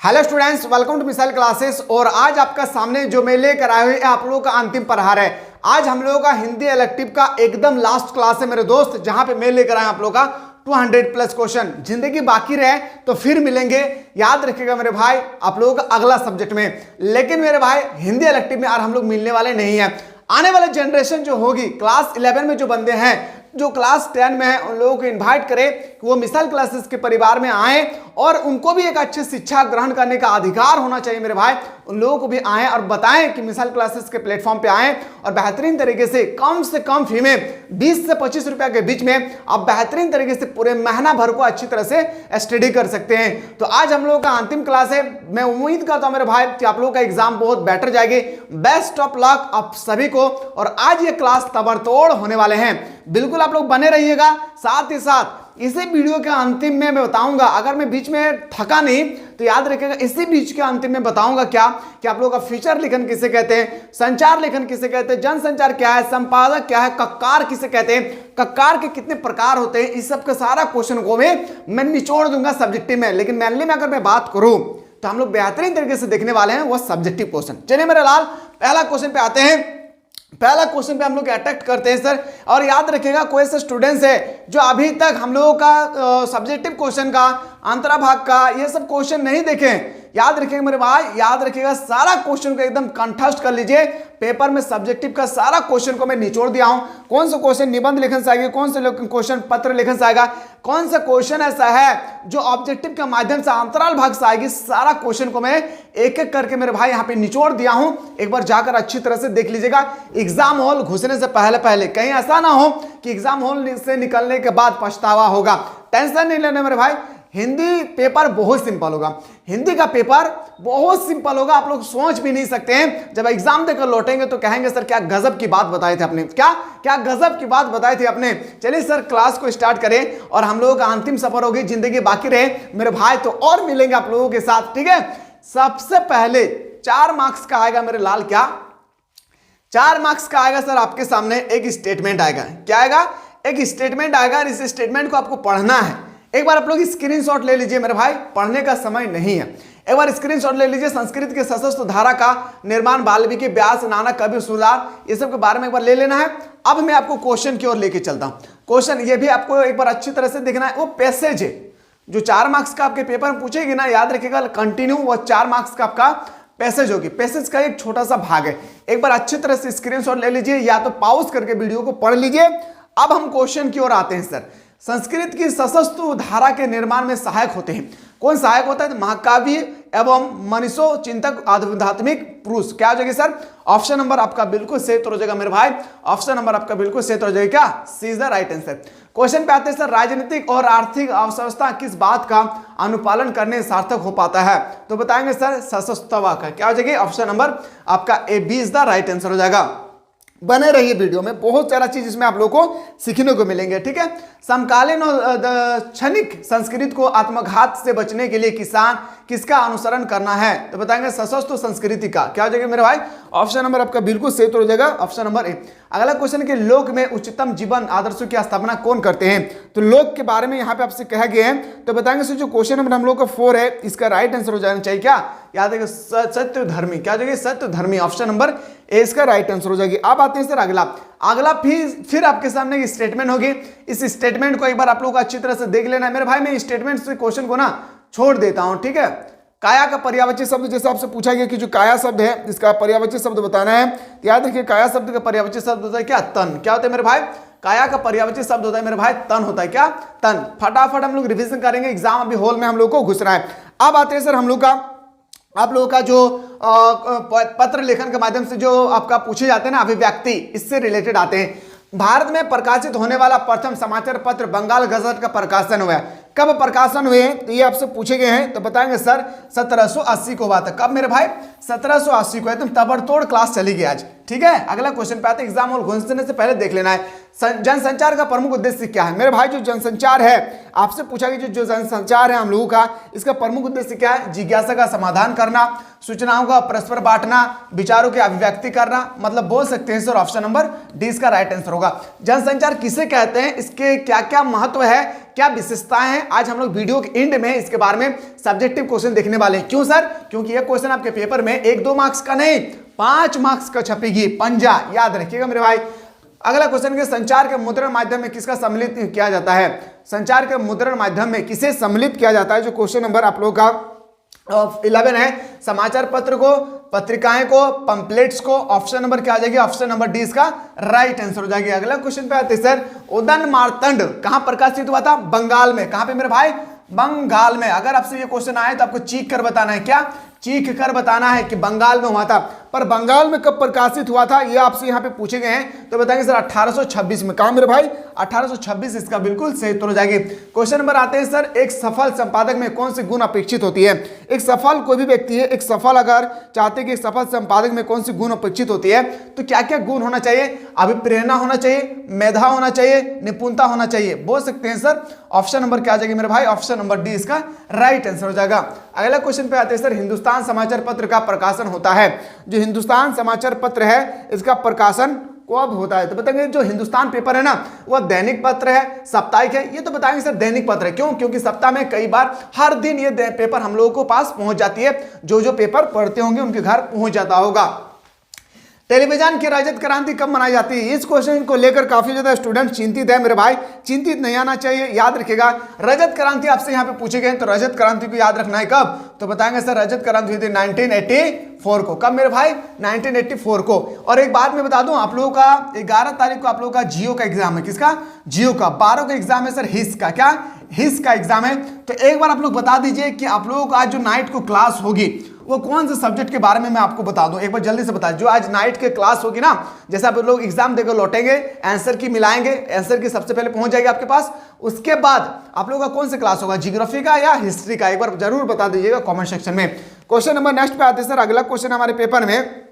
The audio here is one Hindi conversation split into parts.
Hello students, welcome to missile classes. और आज आपका सामने जो मैं लेकर आए हुए आप लोगों का अंतिम प्रहार है। आज हम लोगों का हिंदी इलेक्टिव का एकदम लास्ट क्लास है मेरे दोस्त, जहां पे मैं लेकर आया आप लोगों का 200 प्लस क्वेश्चन। जिंदगी बाकी रहे तो फिर मिलेंगे, याद रखिएगा मेरे भाई आप लोगों का अगला सब्जेक्ट में। लेकिन मेरे भाई हिंदी इलेक्टिव में यार हम लोग मिलने वाले नहीं है। आने वाले जनरेशन जो होगी, क्लास 11 में जो बंदे हैं, जो क्लास 10 में है, उन लोगों को इनवाइट करें कि वो मिसाइल क्लासेस के परिवार में आए और उनको भी एक अच्छी शिक्षा ग्रहण करने का अधिकार होना चाहिए मेरे भाई। उन लोगों को भी आए और बताएं कि मिसाइल क्लासेस के प्लेटफॉर्म पे आए और बेहतरीन तरीके से कम फी में 20 से 25 रुपया के बीच में आप बेहतरीन तरीके से पूरे महीना भर को अच्छी तरह से स्टडी कर सकते हैं। तो आज हम लोगों का अंतिम क्लास है। मैं उम्मीद करता हूं मेरे भाई कि आप लोगों का एग्जाम बहुत बेटर जाएगी। बेस्ट ऑफ लक आप सभी को। और आज ये क्लास तबड़तोड़ होने वाले हैं, बिल्कुल आप लोग बने रहिएगा। साथ ही साथ इसी वीडियो के अंतिम में मैं बताऊंगा, अगर मैं बीच में थका नहीं तो याद रखिएगा, इसी बीच के अंतिम में बताऊंगा क्या कि आप लोगों का फीचर लेखन किसे कहते हैं, संचार लेखन किसे कहते हैं, जनसंचार क्या है, संपादक क्या है, कक्कार किसे कहते हैं, कक्कार के कितने प्रकार होते हैं, इस सब के सारा क्वेश्चन को मैं निचोड़ दूंगा सब्जेक्टिव में। लेकिन मेनली में अगर मैं बात करूं तो हम लोग बेहतरीन तरीके से देखने वाले हैं वो सब्जेक्टिव क्वेश्चन। चलिए मेरे लाल, पहला क्वेश्चन पे आते हैं। पहला क्वेश्चन पे हम लोग अटैक करते हैं सर। और याद रखिएगा कोई ऐसे स्टूडेंट्स है जो अभी तक हम लोगों का सब्जेक्टिव क्वेश्चन का, अंतराभाग का, ये सब क्वेश्चन नहीं देखे, याद रखिएगा मेरे भाई, याद रखिएगा सारा क्वेश्चन को एकदम कंठस्थ कर लीजिए। पेपर में सब्जेक्टिव का सारा क्वेश्चन को मैं निचोड़ दिया हूं। कौन सा क्वेश्चन निबंध लेखन से आएगा, कौन सा क्वेश्चन पत्र लेखन से आएगा, कौन सा क्वेश्चन ऐसा है जो ऑब्जेक्टिव के माध्यम से अंतराल भाग से आएगी, सारा क्वेश्चन को मैं एक एक करके मेरे भाई यहाँ पे निचोड़ दिया हूं। एक बार जाकर अच्छी तरह से देख लीजिएगा। एग्जाम हॉल घुसने से पहले कहीं ऐसा ना हो कि एग्जाम हॉल से निकलने के बाद पछतावा होगा। टेंशन नहीं लेना मेरे भाई, हिंदी पेपर बहुत सिंपल होगा। हिंदी का पेपर बहुत सिंपल होगा, आप लोग सोच भी नहीं सकते हैं। जब एग्जाम देकर लौटेंगे तो कहेंगे सर क्या गजब की बात बताए थे आपने, क्या गजब की बात बताई थी आपने। चलिए सर क्लास को स्टार्ट करें और हम लोगों का अंतिम सफर होगी, जिंदगी बाकी रहे मेरे भाई तो और मिलेंगे आप लोगों के साथ, ठीक है। सबसे पहले 4 मार्क्स का आएगा मेरे लाल, क्या 4 मार्क्स का आएगा सर। आपके सामने एक स्टेटमेंट आएगा। क्या आएगा? एक स्टेटमेंट आएगा और इस स्टेटमेंट को आपको पढ़ना है। एक बार आप लोग स्क्रीनशॉट ले लीजिए मेरे भाई, पढ़ने का समय नहीं है। एक बार स्क्रीनशॉट ले लीजिए। संस्कृत के सशस्त्र धारा का निर्माण वाल्मीकि, व्यास, नानक, कबीर, सुलार, ये सब के बारे में एक बार ले लेना है। अब मैं आपको क्वेश्चन की ओर लेके चलता हूं। क्वेश्चन ये भी आपको एक बार अच्छी तरह से देखना है। वो पैसेज है जो 4 मार्क्स का आपके पेपर में पूछेगी ना, याद रखिएगा कंटिन्यू, वो 4 मार्क्स का आपका पैसेज होगी। पैसेज का एक छोटा सा भाग है। एक बार अच्छी तरह से स्क्रीनशॉट ले लीजिए या तो पॉज करके वीडियो को पढ़ लीजिए। अब हम क्वेश्चन की ओर आते हैं सर। संस्कृत की सशस्त्र धारा के निर्माण में सहायक होते हैं। कौन सहायक होता है? महाकाव्य एवं मनीषो, चिंतक, आध्यात्मिक पुरुष। क्या हो जाएगा सर? ऑप्शन नंबर आपका बिल्कुल सही हो जाएगा मेरे भाई। ऑप्शन नंबर आपका बिल्कुल सही हो जाएगा। क्या? C is the right answer. Question पे आते हैं सर। राजनीतिक और आर्थिक अवस्था किस बात का अनुपालन करने सार्थक हो पाता है? तो बताएंगे सर सशस्त्रता का। क्या हो जाएगी? ऑप्शन नंबर आपका A B is the right answer हो जाएगा। बने रहिए वीडियो में, बहुत सारा चीज इसमें आप लोगों को सीखने को मिलेंगे, ठीक है। समकालीन और क्षणिक संस्कृत को आत्मघात से बचने के लिए किसका अनुसरण करना है? तो बताएंगे सशस्त्र संस्कृति का। क्या हो जाएगा मेरे भाई? ऑप्शन नंबर आपका बिल्कुल सही हो जाएगा, ऑप्शन नंबर ए। अगला क्वेश्चन के लोक में उच्चतम जीवन आदर्शों की स्थापना कौन करते हैं? तो लोक के बारे में यहाँ पे आपसे कहा गया है। तो बताएंगे सर जो क्वेश्चन नंबर हम लोग का 4 है, इसका राइट आंसर हो जाना चाहिए। क्या याद है? सत्य धर्मी। क्या हो जाएगी? सत्य धर्मी। ऑप्शन नंबर ए इसका राइट आंसर हो जाएगी। अब आते हैं सर अगला फिर आपके सामने एक स्टेटमेंट होगी। इस स्टेटमेंट को एक बार आप लोग अच्छी तरह से देख लेना है मेरे भाई। मैं स्टेटमेंट से क्वेश्चन को ना छोड़ देता हूं, ठीक है। काया का पर्यायवाची शब्द, जैसे आपसे पूछा गया कि जो काया शब्द है इसका पर्यायवाची शब्द बताना है। तो याद रखिए काया शब्द का पर्यायवाची शब्द होता है क्या? तन। क्या होता है मेरे भाई? काया का पर्यायवाची शब्द होता है मेरे भाई तन होता है। क्या? तन। फटाफट हम लोग रिवीजन करेंगे, एग्जाम अभी हॉल में हम लोग को घुसना है। अब आते हैं सर हम लोग का, आप लोगों का जो पत्र लेखन के माध्यम से जो आपका पूछे जाते हैं ना अभिव्यक्ति, इससे रिलेटेड आते हैं। भारत में प्रकाशित होने वाला प्रथम समाचार पत्र बंगाल गजट का प्रकाशन हुआ है। कब प्रकाशन हुए? तो ये आपसे पूछे गए हैं। तो बताएंगे सर 1780 को हुआ था। कब मेरे भाई? 1780 को। एकदम तबड़तोड़ क्लास चली गई आज, ठीक है। अगला क्वेश्चन पे आते हैं, एग्जाम हॉल घुसने से पहले देख लेना है। जनसंचार का प्रमुख उद्देश्य क्या है? मेरे भाई जो जनसंचार है, आपसे पूछा गया जो जनसंचार है हम लोगों का, इसका प्रमुख उद्देश्य क्या है? जिज्ञासा का समाधान करना, सूचनाओं का परस्पर बांटना, विचारों की अभिव्यक्ति करना। मतलब बोल सकते हैं सर ऑप्शन नंबर डी इसका राइट आंसर होगा। जनसंचार किसे कहते हैं? इसके क्या क्या महत्व है, क्या विशेषताएं हैं, आज हम लोग वीडियो के एंड में इसके बारे में सब्जेक्टिव क्वेश्चन देखने वाले हैं। क्यों सर? क्योंकि यह क्वेश्चन आपके पेपर में 1-2 मार्क्स का नहीं 5 मार्क्स का छपेगी, पंजा याद रखिएगा मेरे भाई। अगला क्वेश्चन के संचार के मुद्रण माध्यम में किसका सम्मिलित किया जाता है? संचार के मुद्रण माध्यम में किसे सम्मिलित किया जाता है? जो क्वेश्चन नंबर आप लोगों का 11 है। समाचार पत्र को, पत्रिकाएं को, पंपलेट्स को। ऑप्शन नंबर क्या आ जाएगी? ऑप्शन नंबर डी इसका राइट आंसर हो जाएगी। अगला क्वेश्चन पे आते हैं सर, उदयन मार्तंड कहां प्रकाशित हुआ था? बंगाल में। कहां पे मेरे भाई? बंगाल में। अगर आपसे ये क्वेश्चन आए तो आपको चीख कर बताना है, क्या चीख कर बताना है कि बंगाल में हुआ था। पर बंगाल में कब प्रकाशित हुआ था ये आपसे यहाँ पे पूछे गए हैं, तो बताएंगे सर 1826 में। कहा मेरे भाई? 1826 इसका बिल्कुल सही उत्तर हो जाएगी। क्वेश्चन नंबर आते हैं सर, एक सफल संपादक में कौन सी गुण अपेक्षित होती है? एक सफल कोई भी व्यक्ति है, एक सफल अगर चाहते हैं कि एक सफल संपादक में कौन सी गुण अपेक्षित होती है, तो क्या क्या गुण होना चाहिए? अभिप्रेरणा होना चाहिए, मेधा होना चाहिए, निपुणता होना चाहिए। बोल सकते हैं सर ऑप्शन नंबर क्या आ जाएगी मेरे भाई? ऑप्शन नंबर डी इसका राइट आंसर हो जाएगा। अगला क्वेश्चन पे आते हैं सर, हिंदुस्तान समाचार पत्र का प्रकाशन होता है। जो हिंदुस्तान समाचार पत्र है इसका प्रकाशन कब होता है? तो बताएंगे जो हिंदुस्तान पेपर है ना, वह दैनिक पत्र है, साप्ताहिक है? ये तो बताएंगे सर दैनिक पत्र है। क्यों? क्योंकि सप्ताह में कई बार हर दिन ये पेपर हम लोगों को पास पहुंच जाती है। जो पेपर पढ़ते होंगे उनके घर पहुंच जाता होगा। टेलीविजन की रजत क्रांति कब मनाई जाती है? इस क्वेश्चन को लेकर काफी ज्यादा स्टूडेंट चिंतित है मेरे भाई। चिंतित नहीं आना चाहिए, याद रखिएगा। रजत क्रांति आपसे यहाँ पे पूछे गए, तो रजत क्रांति को याद रखना है कब? तो बताएंगे सर रजत क्रांति हुई थी 1984 को। कब मेरे भाई? 1984 को। और एक बात मैं बता दूं, आप लोगों का 11 तारीख को आप लोगों का जियो का एग्जाम है। किसका? जियो का। 12 का एग्जाम है सर हिस का। क्या? हिस का एग्जाम है। तो एक बार आप लोग बता दीजिए कि आप लोगों को आज जो नाइट को क्लास होगी वो कौन से सब्जेक्ट के बारे में मैं आपको बता दूं। एक बार जल्दी से बता, जो आज नाइट के क्लास होगी ना, जैसे आप लोग एग्जाम देकर लौटेंगे, आंसर की मिलाएंगे, आंसर की सबसे पहले पहुंच जाएगी आपके पास। उसके बाद आप लोगों का कौन सा क्लास होगा, ज्योग्राफी का या हिस्ट्री का? एक बार जरूर बता दीजिएगा कमेंट सेक्शन में। क्वेश्चन नंबर नेक्स्ट पे आते हैं सर। अगला क्वेश्चन हमारे पेपर में,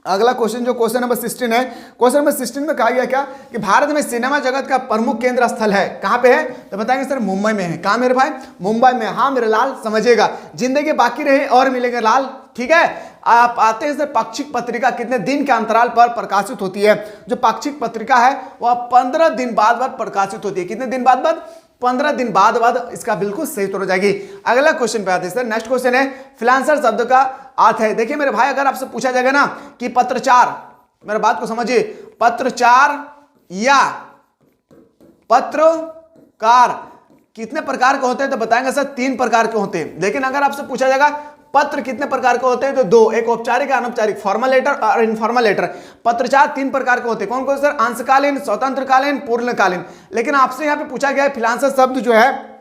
अगला क्वेश्चन जो क्वेश्चन नंबर 16 है। क्वेश्चन नंबर 16 में कहा गया क्या कि भारत में सिनेमा जगत का प्रमुख केंद्र स्थल है। कहां पे है? तो बताएंगे सर मुंबई में है। कहां मेरे भाई? मुंबई में। हाँ मेरे लाल समझिएगा, जिंदगी बाकी रहे और मिलेंगे लाल। ठीक है। आप आते हैं सर, पाक्षिक पत्रिका कितने दिन के अंतराल पर प्रकाशित होती है? जो पाक्षिक पत्रिका है वह 15 दिन बाद प्रकाशित होती है। कितने दिन बाद? 15 दिन बाद इसका बिल्कुल सही उत्तर हो जाएगी। अगला क्वेश्चन पे आते हैं सर। नेक्स्ट क्वेश्चन है, फ्रीलांसर शब्द का अर्थ है। देखिए मेरे भाई, अगर आपसे पूछा जाएगा ना कि पत्रचार, मेरे बात को समझिए, पत्रचार या पत्रकार कितने प्रकार के होते हैं? तो बताएंगे सर 3 प्रकार के होते हैं। लेकिन अगर आपसे पूछा जाएगा पत्र कितने प्रकार के होते हैं, तो 2, एक औपचारिक अनौपचारिक, फॉर्मल लेटर और इनफॉर्मल लेटर। पत्रचार 3 प्रकार के होते हैं। कौन कौन सर? अंशकालीन, स्वतंत्रकालीन, पूर्णकालीन। लेकिन आपसे यहाँ पे पूछा गया है फ्रीलांसर शब्द जो है,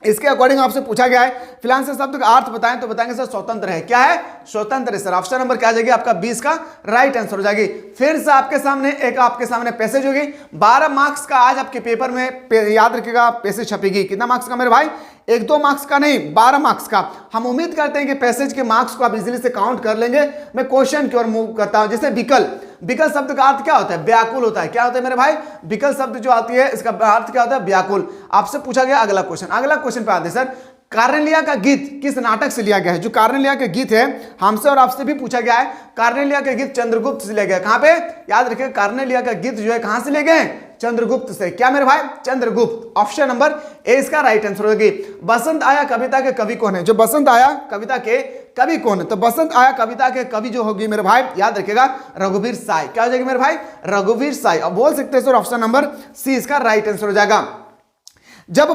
इसके अकॉर्डिंग आपसे पूछा गया है फ्रीलांसर शब्द का अर्थ बताएं, तो बताएंगे सर स्वतंत्र है। क्या है? स्वतंत्र है सर। ऑप्शन नंबर क्या आ जाएगी आपका? 20 का राइट आंसर हो जाएगी। फिर से आपके सामने पैसेज होगी। 12 मार्क्स का आज आपके पेपर में याद रखिएगा पैसेज छपेगी। कितना मार्क्स का मेरे भाई? 1-2 मार्क्स का नहीं, 12 मार्क्स का। हम उम्मीद करते हैं कि पैसेज के मार्क्स को आप इजीली से काउंट कर लेंगे। मैं क्वेश्चन की ओर मूव करता हूं। जैसे विकल शब्द का अर्थ क्या होता है? व्याकुल होता है। क्या होता है मेरे भाई? विकल शब्द जो आती है इसका अर्थ क्या होता है? व्याकुल। आपसे पूछा गया अगला क्वेश्चन। अगला क्वेश्चन पे आते हैं सर, कार्नेलिया का गीत किस नाटक से लिया गया है? जो कार्नेलिया के गीत है हमसे और आपसे भी पूछा गया है। कार्नेलिया के गीत चंद्रगुप्त से लिया गया। कहां पे? याद रखिए, कार्नेलिया का गीत जो है कहां से लिए गए? चंद्रगुप्त से। क्या मेरे भाई? चंद्रगुप्त। ऑप्शन नंबर ए इसका राइट आंसर होगी। बसंत आया कविता के कवि कौन है? जो बसंत आया कविता के कवि कौन है? तो बसंत आया कविता के कवि जो होगी मेरे भाई, याद रखिएगा, रघुवीर साय। क्या हो जाएगी मेरे भाई? रघुवीर साय। अब बोल सकते हैं सर ऑप्शन नंबर सी इसका राइट आंसर हो जाएगा। जब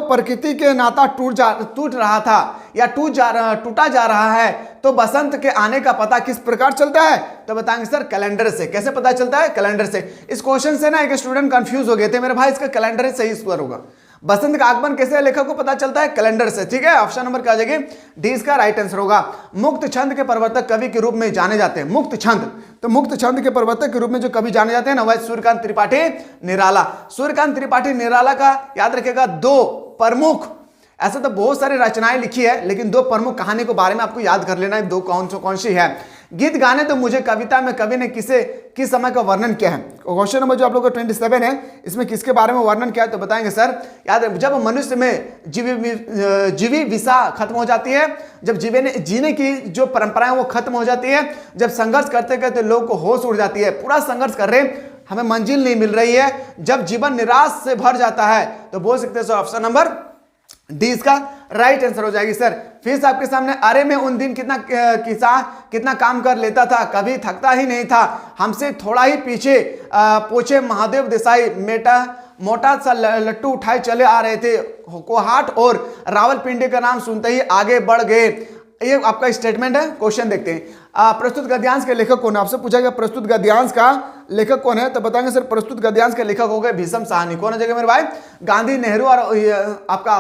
प्रकृति के नाता टूट रहा था या टूटा जा रहा है, तो बसंत के आने का पता किस प्रकार चलता है? तो बताएंगे सर कैलेंडर से। कैसे पता चलता है? कैलेंडर से। इस क्वेश्चन से ना एक स्टूडेंट कंफ्यूज हो गए थे मेरे भाई, इसका कैलेंडर सही उत्तर होगा। बसंत का आगमन कैसे लेखक को पता चलता है? कैलेंडर से। ठीक है। ऑप्शन नंबर क्या आ जाएगी? डी इसका राइट आंसर होगा। मुक्त छंद के प्रवर्तक कवि के रूप में जाने जाते हैं। मुक्त छंद, तो मुक्त छंद के प्रवर्तक के रूप में जो कवि जाने जाते हैं ना, वह सूर्यकांत त्रिपाठी निराला। सूर्यकांत त्रिपाठी निराला का याद रखिएगा 2 प्रमुख, ऐसे तो बहुत सारी रचनाएं लिखी है, लेकिन 2 प्रमुख कहानी के बारे में आपको याद कर लेना है। 2 कौन सी है? गीत गाने तो मुझे कविता में कवि ने किस समय का वर्णन किया है? क्वेश्चन नंबर जो आप लोगों का 27 है, इसमें किसके बारे में वर्णन किया है? तो बताएंगे सर, याद जब मनुष्य में जीवी विसा खत्म हो जाती है, जब जीने की जो परंपराएं वो खत्म हो जाती है, जब संघर्ष करते करते लोग को होश उड़ जाती है, पूरा संघर्ष कर रहे हैं, हमें मंजिल नहीं मिल रही है, जब जीवन निराश से भर जाता है, तो बोल सकते हैं सर ऑप्शन नंबर डी इसका राइट आंसर हो जाएगी सर। फिर आपके सामने, अरे मैं उन दिन कितना काम कर लेता था, कभी थकता ही नहीं था, हमसे थोड़ा ही पीछे पूछे महादेव देसाई, मोटा सा लट्टू उठाए चले आ रहे थे, कोहाट और रावलपिंडी का नाम सुनते ही आगे बढ़ गए। ये आपका स्टेटमेंट है। क्वेश्चन देखते हैं, प्रस्तुत गद्यांश के लेखक कौन है? आपसे पूछा गया प्रस्तुत गद्यांश का लेखक कौन है, तो बताएंगे सर प्रस्तुत गद्यांश के लेखक हो गए भीषम साहनी। कौन हो जाएगा मेरे भाई? गांधी, नेहरू और आपका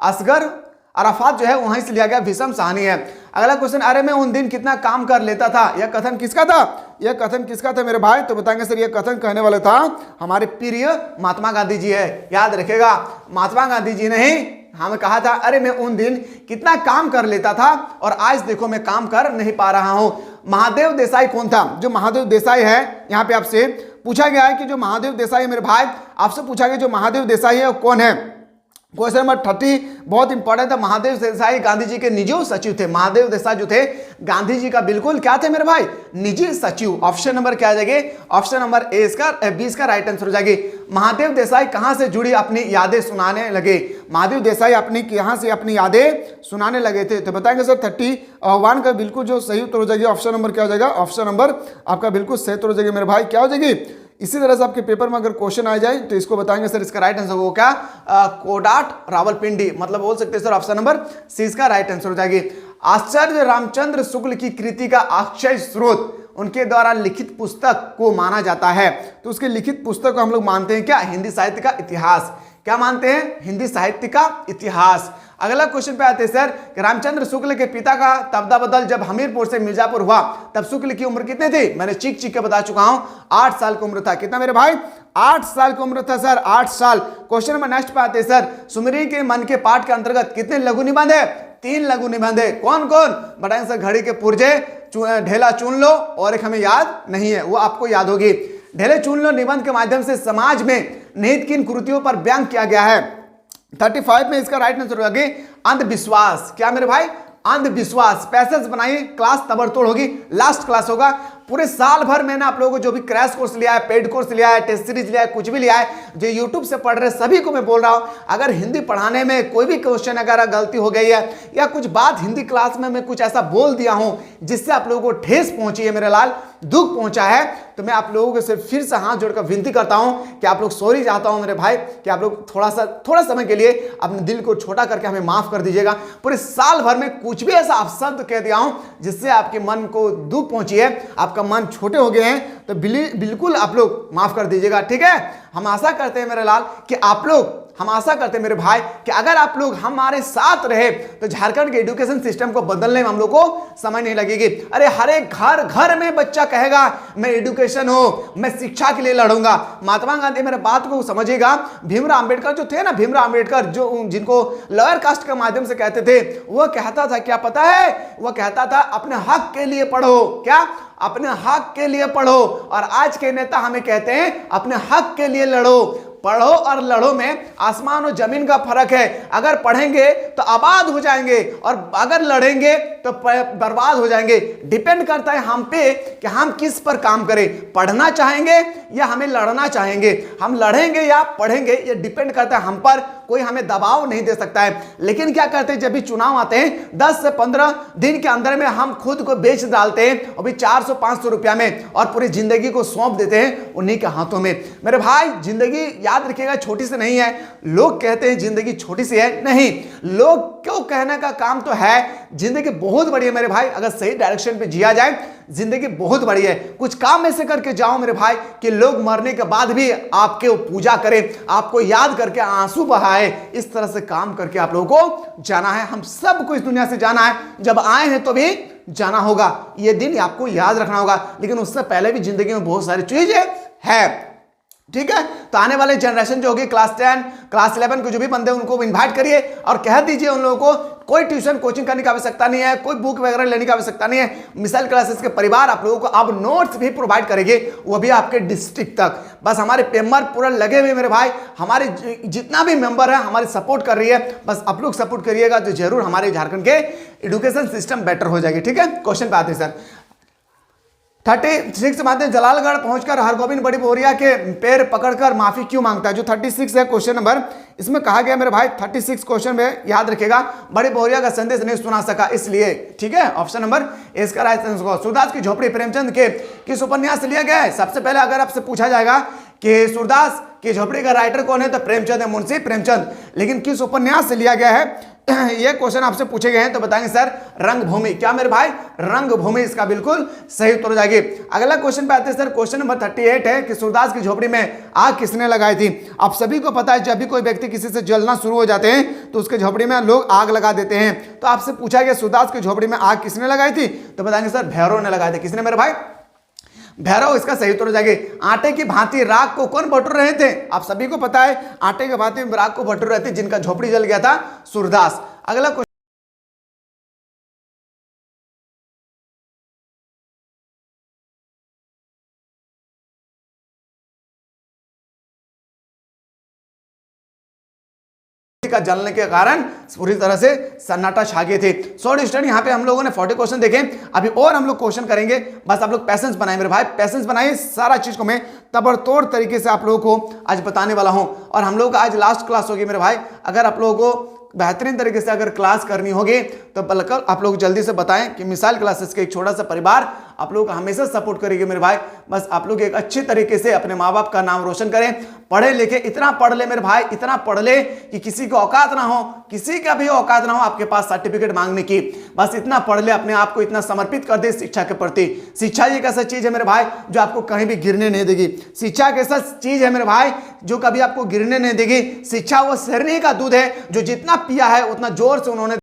असगर अराफात जो है वहीं से लिया गया, भीषम साहनी है। अगला क्वेश्चन, अरे मैं उन दिन कितना काम कर लेता था, यह कथन किसका था? यह कथन किसका था मेरे भाई? तो बताएंगे सर यह कथन कहने वाला था हमारे प्रिय महात्मा गांधी जी है। याद रखेगा, महात्मा गांधी जी ने ही हमें कहा था, अरे मैं उन दिन कितना काम कर लेता था और आज देखो मैं काम कर नहीं पा रहा हूं। महादेव देसाई कौन था? जो महादेव देसाई है, यहां पे आपसे पूछा गया है कि जो महादेव देसाई है मेरे भाई, आपसे पूछा गया जो महादेव देसाई है वो कौन है। क्वेश्चन नंबर 30 बहुत इंपॉर्टेंट था। महादेव देसाई गांधी जी के निजी सचिव थे। महादेव देसाई जो थे गांधी जी का बिल्कुल क्या थे मेरे भाई? निजी सचिव। ऑप्शन नंबर क्या आ जाएगी? ऑप्शन नंबर ए इसका 20 का राइट आंसर हो जाएगी। महादेव देसाई कहां से जुड़ी अपनी यादें सुनाने लगे? महादेव देसाई अपनी यहां से अपनी यादें सुनाने लगे थे, तो बताएंगे सर 31 का बिल्कुल जो सही उत्तर हो जाएगी ऑप्शन नंबर क्या हो जाएगा? ऑप्शन नंबर आपका बिल्कुल सही उत्तर हो जाएगी मेरे भाई। क्या हो जाएगी? इसी तरह से आपके पेपर में अगर क्वेश्चन आ जाए तो इसको बताएंगे सर इसका राइट आंसर हो क्या? कोडाट रावलपिंडी, मतलब बोल सकते हैं सर ऑप्शन नंबर सी इसका राइट आंसर हो जाएगी। आचार्य रामचंद्र शुक्ल की कृति का अक्षय स्रोत उनके द्वारा लिखित पुस्तक को माना जाता है, तो उसके लिखित पुस्तक को हम लोग मानते हैं क्या? हिंदी साहित्य का इतिहास। क्या मानते हैं? हिंदी साहित्य का इतिहास। अगला क्वेश्चन पे आते हैं सर, रामचंद्र शुक्ल के पिता का तबादला जब हमीरपुर से मिर्जापुर हुआ, तब शुक्ल की उम्र कितने थी? मैंने चीख के बता चुका हूं, 8 साल की उम्र था। कितना मेरे भाई? 8 साल की उम्र था सर, 8 साल। क्वेश्चन नंबर नेक्स्ट पे आते हैं सर, सुमिरी के मन के पाठ के अंतर्गत कितने लघु निबंध है? 3 लघु निबंध है। कौन कौन बताएंगे सर? घड़ी के पुर्जे, ढेला चुन लो, और एक हमें याद नहीं है, वो आपको याद होगी। ढेले चुन लो निबंध के माध्यम से समाज में निहित किन कुरीतियों पर व्यंग किया गया है? 35 में इसका राइट आंसर होगा अंधविश्वास। क्या मेरे भाई? अंधविश्वास। पैसेज बनाइए, क्लास तबड़तोड़ होगी, लास्ट क्लास होगा। पूरे साल भर मैंने आप लोगों को जो भी क्रैश कोर्स लिया है, पेड कोर्स लिया है, टेस्ट सीरीज लिया है, कुछ भी लिया है, जो यूट्यूब से पढ़ रहे सभी को मैं बोल रहा हूं, अगर हिंदी पढ़ाने में कोई भी क्वेश्चन अगर गलती हो गई है या कुछ बात हिंदी क्लास में मैं कुछ ऐसा बोल दिया हूं जिससे आप लोगों को ठेस पहुंची है मेरे लाल, दुख पहुंचा है, तो मैं आप लोगों को सिर्फ फिर से हाथ जोड़कर विनती करता हूं कि आप लोग सॉरी चाहता हूं मेरे भाई कि आप लोग थोड़ा समय के लिए अपने दिल को छोटा करके हमें माफ कर दीजिएगा। पूरे साल भर में कुछ भी ऐसा अपशब्द कह दिया हूं जिससे आपके मन को दुख पहुंची है, आपका मन छोटे हो गए हैं, तो बिल्कुल आप लोग माफ कर दीजिएगा, ठीक है। हम आशा करते हैं मेरे लाल कि आप लोग, हम आशा करते हैं मेरे भाई कि अगर आप लोग हमारे साथ रहे तो झारखंड के एजुकेशन सिस्टम को बदलने में हम लोग को समय नहीं लगेगी। अरे हर एक घर में बच्चा कहेगा मैं एजुकेशन हो, मैं शिक्षा के लिए लड़ूंगा। महात्मा गांधी मेरे बात को समझिएगा, भीमराव अंबेडकर जो थे ना, भीमराव अंबेडकर जो जिनको लोअर कास्ट के माध्यम से कहते थे, वो कहता था क्या पता है? वो कहता था अपने हक के लिए पढ़ो। क्या? अपने हक के लिए पढ़ो। और आज के नेता हमें कहते हैं अपने हक के लिए लड़ो। पढ़ो और लड़ो में आसमान और जमीन का फर्क है। अगर पढ़ेंगे तो आबाद हो जाएंगे और अगर लड़ेंगे तो बर्बाद हो जाएंगे। डिपेंड करता है हम पे कि हम किस पर काम करें, पढ़ना चाहेंगे या हमें लड़ना चाहेंगे। हम लड़ेंगे या पढ़ेंगे ये डिपेंड करता है हम पर, कोई हमें दबाव नहीं दे सकता है। लेकिन क्या करते हैं, जब भी चुनाव आते हैं 10 से 15 दिन के अंदर में हम खुद को बेच डालते हैं और भी 400-500 रुपया में, और पूरी जिंदगी को सौंप देते हैं उन्हीं के हाथों में। मेरे भाई जिंदगी याद रखिएगा छोटी सी नहीं है। लोग कहते हैं जिंदगी छोटी सी है, नहीं, लोग क्यों कहने का काम तो है, जिंदगी बहुत बड़ी है मेरे भाई। अगर सही डायरेक्शन पे जिया जाए जिंदगी बहुत बड़ी है। कुछ काम ऐसे करके जाओ मेरे भाई कि लोग मरने के बाद भी आपके पूजा करें, आपको याद करके आंसू बहाए। इस तरह से काम करके आप लोगों को जाना है। हम सबको इस दुनिया से जाना है, जब आए हैं तो भी जाना होगा। ये दिन आपको याद रखना होगा, लेकिन उससे पहले भी जिंदगी में बहुत सारी चीजें है, ठीक है। तो आने वाले जनरेशन जो होगी क्लास 10 क्लास 11 के जो भी बंदे उनको इनवाइट करिए और कह दीजिए उन लोगों को कोई ट्यूशन कोचिंग करने की आवश्यकता नहीं है, कोई बुक वगैरह लेने की आवश्यकता नहीं है। मिसाइल क्लासेस के परिवार आप लोगों को अब नोट्स भी प्रोवाइड करेंगे, वो भी आपके डिस्ट्रिक्ट तक। बस हमारे मेंबर पूरा लगे हुए मेरे भाई, हमारे जितना भी मेंबर है हमारी सपोर्ट कर रही है, बस आप लोग सपोर्ट करिएगा तो जरूर हमारे झारखंड के एजुकेशन सिस्टम बेटर हो जाएगी, ठीक है। क्वेश्चन पे आते हैं सर। 36 माध्यम जलालगढ़ पहुंचकर हरगोविंद बड़ी बोरिया के पैर पकड़कर माफी क्यों मांगता है। जो 36 है क्वेश्चन नंबर, इसमें कहा गया मेरे भाई 36 क्वेश्चन में याद रखिएगा, बड़ी बोरिया का संदेश नहीं सुना सका इसलिए, ठीक है। ऑप्शन नंबर इसका राइट आंसर। सूरदास की झोपड़ी प्रेमचंद के किस उपन्यास से लिया गया है। सबसे पहले अगर आपसे पूछा जाएगा कि सूरदास की झोपड़ी का राइटर कौन है तो प्रेमचंद है, मुंशी प्रेमचंद, लेकिन किस उपन्यास से लिया गया है ये क्वेश्चन आपसे पूछे गए हैं तो बताएंगे सर रंगभूमि। क्या मेरे भाई, रंगभूमि इसका बिल्कुल सही उत्तर हो जाएगी। अगला क्वेश्चन पे आते हैं सर, क्वेश्चन नंबर 38 है कि सूरदास की झोपड़ी में आग किसने लगाई थी। आप सभी को पता है जब भी कोई व्यक्ति किसी से जलना शुरू हो जाते हैं तो उसके झोपड़ी में लोग आग लगा देते हैं। तो आपसे पूछा गया सूरदास की झोपड़ी में आग किसने लगाई थी तो बताएंगे सर भैरव ने लगाए थे। किसने मेरे भाई, भैरव इसका सही उत्तर हो जाएगी। आटे की भांति राख को कौन बटोर रहे थे। आप सभी को पता है आटे की भांति राख को बटोर रहे थे जिनका झोपड़ी जल गया था, सूरदास। अगला क्वेश्चन का जलने के कारण पूरी तरह से सन्नाटा छा गए थे। शॉर्ट स्टडी यहाँ पे हम लोगों ने 40 क्वेश्चन देखे, अभी और हम लोग क्वेश्चन करेंगे। बस आप लोग पैसेंस बनाए मेरे भाई, पैसेंस बनाइए, सारा चीज को मैं तबड़तोड़ तरीके से आप लोगों को आज बताने वाला हूं। और हम लोग का आज लास्ट क्लास होगी मेरे भाई। अगर आप लोगों को बेहतरीन तरीके से अगर क्लास करनी होगी तो बल्कि आप लोग जल्दी से बताएं कि मिसाल क्लासेस के एक छोटा सा परिवार आप लोग हमेशा सपोर्ट करेंगे मेरे भाई। बस आप लोग एक अच्छे तरीके से अपने माँ बाप का नाम रोशन करें, पढ़े लिखे, इतना पढ़ ले मेरे भाई, इतना पढ़ ले कि किसी को औकात ना हो, किसी का भी औकात ना हो आपके पास सर्टिफिकेट मांगने की। बस इतना पढ़ ले, अपने आप को इतना समर्पित कर दे शिक्षा के प्रति। शिक्षा एक ऐसा चीज है मेरे भाई जो आपको कहीं भी गिरने नहीं देगी। शिक्षा एक ऐसा चीज है मेरे भाई जो कभी आपको गिरने नहीं देगी। शिक्षा वो शेरनी का दूध है जो जितना पिया है उतना जोर से उन्होंने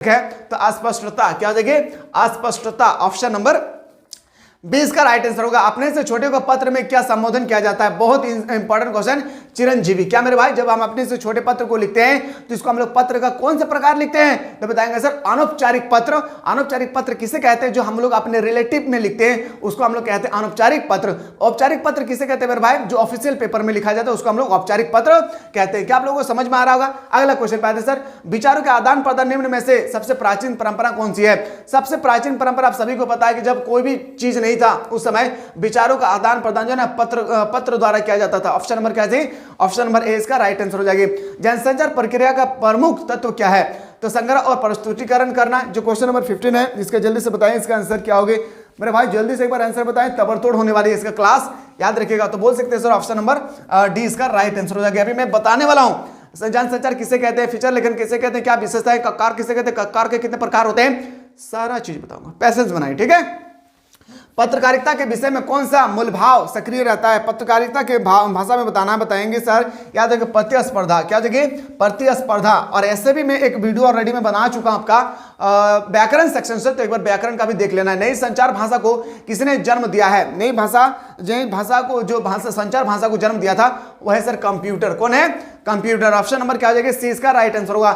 है तो अस्पष्टता क्या हो जाएगी, अस्पष्टता। ऑप्शन नंबर 20 का राइट आंसर होगा। अपने से छोटे को पत्र में क्या संबोधन किया जाता है। बहुत इंपॉर्टेंट क्वेश्चन, चिरंजीवी। क्या मेरे भाई, जब हम अपने से छोटे पत्र को लिखते हैं तो इसको हम लोग पत्र का कौन से प्रकार लिखते हैं तो बताएंगे सर अनौपचारिक पत्र। अनौपचारिक पत्र किसे कहते हैं, जो हम लोग अपने रिलेटिव में लिखते हैं उसको हम लोग कहते हैं अनौपचारिक पत्र। औपचारिक पत्र किसे कहते हैं मेरे भाई, जो ऑफिशियल पेपर में लिखा जाता है उसको हम लोग औपचारिक पत्र कहते हैं। क्या आप लोगों को समझ में आ रहा होगा। अगला क्वेश्चन पे आते हैं सर, विचारों के आदान प्रदान निम्न में से सबसे प्राचीन परंपरा कौन सी है। सबसे प्राचीन परंपरा आप सभी को पता है कि जब कोई भी चीज नहीं था उस समय विचारों का आदान प्रदान जो है ना पत्र द्वारा किया जाता था। ऑप्शन नंबर क्या है, ऑप्शन नंबर ए इसका राइट आंसर हो जाएगी। जनसंचार प्रक्रिया का प्रमुख तत्व क्या है तो संग्रह और प्रस्तुतिकरण करना। जो क्वेश्चन नंबर 15 है इसका जल्दी से बताएं इसका आंसर क्या होगा मेरे भाई, जल्दी से एक बार आंसर बताएं, तबड़तोड़ होने वाली है इसका क्लास, याद रखिएगा। तो बोल सकते हैं सर ऑप्शन नंबर डी इसका राइट आंसर हो जाएगा। अभी मैं बताने वाला हूं जनसंचार किसे कहते हैं, फीचर लेखन किसे कहते हैं, क्या विशेषता है, ककार किसे कहते हैं, ककार के कितने प्रकार होते हैं, सारा चीज बताऊंगा। पैसेज बनाइए, ठीक है। पत्रकारिता के विषय में कौन सा मूल भाव सक्रिय रहता है। पत्रकारिता के भाषा में बताना बताएंगे सर, याद रखिए प्रतिस्पर्धा। क्या जगह, प्रतिस्पर्धा। और ऐसे भी मैं एक वीडियो ऑलरेडी में बना चुका हूं आपका व्याकरण सेक्शन से, तो एक बार व्याकरण का भी देख लेना है। नई संचार भाषा को किसने जन्म दिया है, नई भाषा को जो संचार भाषा को जन्म दिया था वह है सर कंप्यूटर। कौन है, कंप्यूटर। ऑप्शन नंबर क्या हो जाएगा सी इसका राइट आंसर होगा।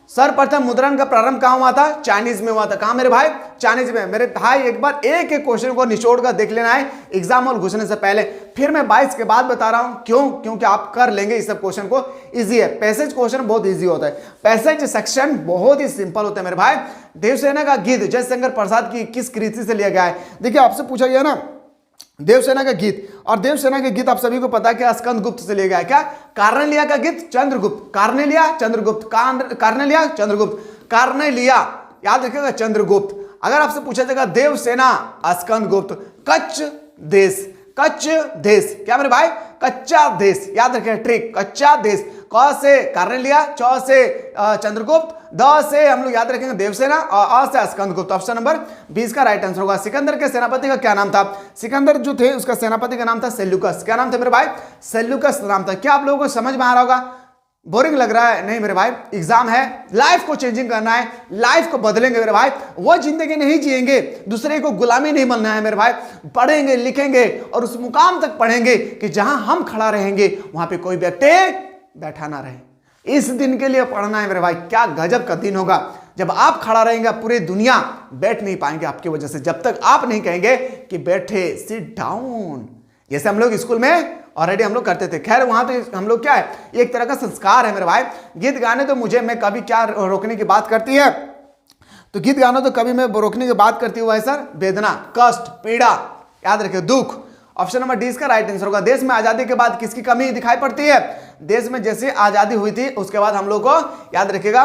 सर्वप्रथम मुद्रण का प्रारंभ कहां हुआ था? चाइनीज में हुआ था। कहां मेरे भाई? चाइनीज में। मेरे भाई एक बार एक एक क्वेश्चन को निचोड़ कर देख लेना है एग्जाम हॉल घुसने से पहले। फिर मैं 22 के बाद बता रहा हूं, क्यों? क्योंकि आप कर लेंगे इस सब क्वेश्चन को। इजी है, पैसेज क्वेश्चन बहुत इजी होता है, पैसेज सेक्शन बहुत ही सिंपल होता है मेरे भाई। देवसेना का गीत जयशंकर प्रसाद की किस कृति से लिया गया है? देखिए आपसे पूछा गया ना देवसेना का गीत, और देवसेना के गीत आप सभी को पता है कि स्कंदगुप्त से लिया गया है। क्या? कार्नेलिया का गीत Chandragupta, Cornelia Chandragupta, Cornelia Chandragupta, Cornelia याद रखिएगा चंद्रगुप्त। अगर आपसे पूछा जाएगा देवसेना स्कंदगुप्त, कच्छ देश, कच्छ देश क्या मेरे भाई? कच्चा देश, याद रखिएगा ट्रिक, कच्चा देश। क से कार्नेलिया, च से चंद्रगुप्त, द से हम लोग याद रखेंगे देवसेना, और अ से स्कंदगुप्त। ऑप्शन नंबर 20 का राइट आंसर होगा। सिकंदर के सेनापति का क्या नाम था? सिकंदर जो थे उसका सेनापति का नाम था सेल्यूकस। क्या नाम था मेरे भाई? सेल्यूकस नाम था। क्या आप लोगों को समझ में आ रहा होगा? बोरिंग लग रहा है? नहीं मेरे भाई, एग्जाम है, लाइफ को चेंजिंग करना है, लाइफ को बदलेंगे मेरे भाई। वो जिंदगी नहीं जिएंगे, दूसरे को गुलामी नहीं बनना है मेरे भाई। पढ़ेंगे लिखेंगे और उस मुकाम तक पढ़ेंगे कि जहां हम खड़ा रहेंगे वहां पे कोई व्यक्ति बैठा ना रहे। इस दिन के लिए पढ़ना है मेरे भाई। क्या गजब का दिन होगा जब आप खड़ा रहेंगे, पूरी दुनिया बैठ नहीं पाएंगे आपकी वजह से, जब तक आप नहीं कहेंगे कि बैठे, सिट डाउन। जैसे हम लोग स्कूल में ऑलरेडी हम लोग करते थे। खैर वहां तो हम लोग क्या है, एक तरह का संस्कार है मेरे भाई। गीत गाने तो मुझे, मैं कभी क्या रोकने की बात करती है, तो गीत गाना तो कभी मैं रोकने की बात करती हूँ सर, वेदना, कष्ट, पीड़ा, याद रखिए दुख। ऑप्शन नंबर डी इसका राइट आंसर होगा। देश में आजादी के बाद किसकी कमी दिखाई पड़ती है? देश में जैसे आजादी हुई थी उसके बाद हम लोग को याद रखिएगा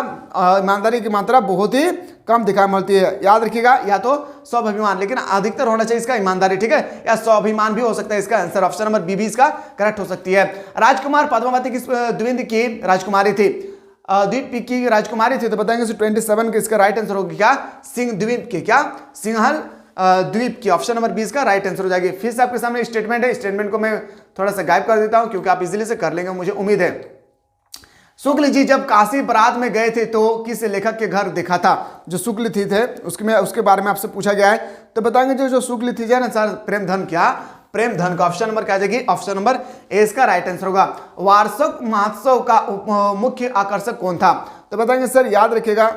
ईमानदारी की मात्रा बहुत ही कम दिखाई पड़ती है। याद रखिएगा या तो स्वाभिमान, लेकिन अधिकतर होना चाहिए इसका ईमानदारी, ठीक है, या स्वाभिमान भी हो सकता है इसका आंसर। ऑप्शन नंबर बी भी इसका करेक्ट हो सकती है। राजकुमार पद्मावती किस द्वीप की राजकुमारी थी? द्वीप की राजकुमारी थी, तो बताएंगे 27 का इसका राइट आंसर होगी क्या? सिंह द्वीप की, क्या? सिंहल द्वीप की। ऑप्शन नंबर 20 का राइट आंसर हो जाएगी। फिर से आपके सामने स्टेटमेंट है, स्टेटमेंट को मैं थोड़ा सा गायब कर देता हूं क्योंकि आप इजीली से कर लेंगे, मुझे उम्मीद है। शुक्ल जी जब काशी बरात में गए थे तो किस लेखक के घर देखा था? जो शुक्ल थी थे उसके बारे में आपसे पूछा गया है, तो बताएंगे जो शुक्ल थी ना सर, प्रेमधन। क्या? प्रेमधन का ऑप्शन नंबर क्या आ जाएगी? ऑप्शन नंबर ए इसका राइट आंसर होगा। वार्षिक महोत्सव का मुख्य आकर्षक कौन था? तो बताएंगे सर, याद रखिएगा,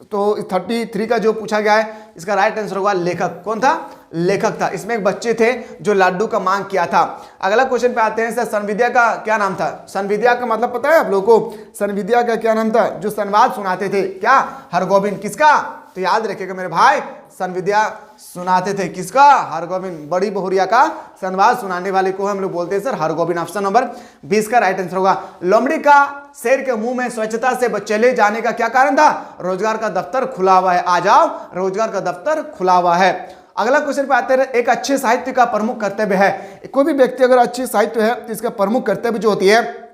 तो 33 का जो पूछा गया है इसका राइट आंसर होगा लेखक। कौन था? लेखक था। इसमें एक बच्चे थे जो लड्डू का मांग किया था। अगला क्वेश्चन पे आते हैं सर, संविद्या का क्या नाम था? संविद्या का मतलब पता है आप लोगों को? संविद्या का क्या नाम था? जो संवाद सुनाते थे, क्या? हरगोविंद। किसका? तो याद रखिएगा मेरे भाई, संविद्या सुनाते थे किसका? हरगोविंद। बड़ी बहुरिया का संवाद सुनाने वाले को हम लोग बोलते हैं सर हरगोविंद। ऑप्शन नंबर 20 का राइट आंसर होगा। लोमड़ी का शेर के मुंह में स्वच्छता से चले जाने का क्या कारण था? रोजगार का दफ्तर खुला हुआ है, आ जाओ, रोजगार का दफ्तर खुला हुआ है। अगला क्वेश्चन पे आते हैं, एक अच्छे साहित्य का प्रमुख कर्तव्य है। कोई भी व्यक्ति अगर अच्छे साहित्य है तो इसका प्रमुख कर्तव्य जो होती है,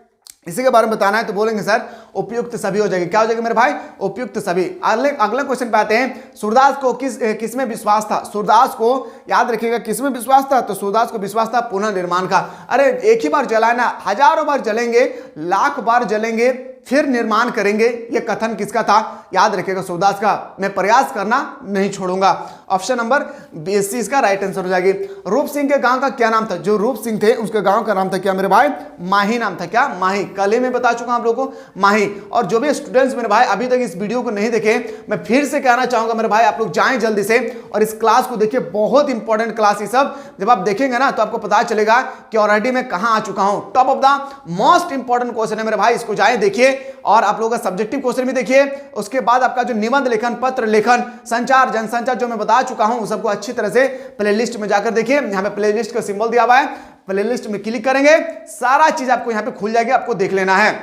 इसी के बारे में बताना है, तो बोलेंगे सर उपयुक्त सभी हो जाएगी। क्या हो जाएगी मेरे भाई? उपयुक्त सभी। अगला क्वेश्चन पे आते हैं, सूरदास को किस में विश्वास था? सूरदास को याद रखिएगा किस में विश्वास था? तो सूरदास को विश्वास था पुनर्निर्माण का। अरे एक ही बार जलाना, हजारों बार जलेंगे, लाख बार जलेंगे, फिर निर्माण करेंगे, ये कथन किसका था? याद रखिएगा सूरदास का। मैं प्रयास करना नहीं छोड़ूंगा। ऑप्शन नंबर 20 इसका राइट आंसर हो जाएगी। रूप सिंह के गांव का क्या नाम था? जो रूप सिंह थे उसके गांव का नाम था क्या मेरे भाई? माही नाम था। क्या? माही। कल ही मैं बता चुका हूं आप लोगों को, माही। और जो भी स्टूडेंट्स मेरे भाई अभी तक इस वीडियो को नहीं देखे, मैं फिर से कहना चाहूंगा मेरे भाई, आप लोग जाएं जल्दी से और इस क्लास को देखिए। बहुत इंपॉर्टेंट क्लास ये सब, जब आप देखेंगे ना तो आपको पता चलेगा कि ऑलरेडी मैं कहां आ चुका हूं। Top of the most important question है मेरे भाई, इसको जाएं देखिए। और आप लोगों का सब्जेक्टिव क्वेश्चन भी देखिए। उसके बाद आपका जो निबंध लेखन, पत्र लेखन, संचार, जनसंचार जो मैं बता चुका हूं, सबको अच्छी तरह से प्लेलिस्ट में जाकर देखिए। यहां पे प्लेलिस्ट का सिंबल दिया हुआ है, प्लेलिस्ट में क्लिक करेंगे, सारा चीज आपको यहां पे खुल जाएगी, आपको देख लेना है।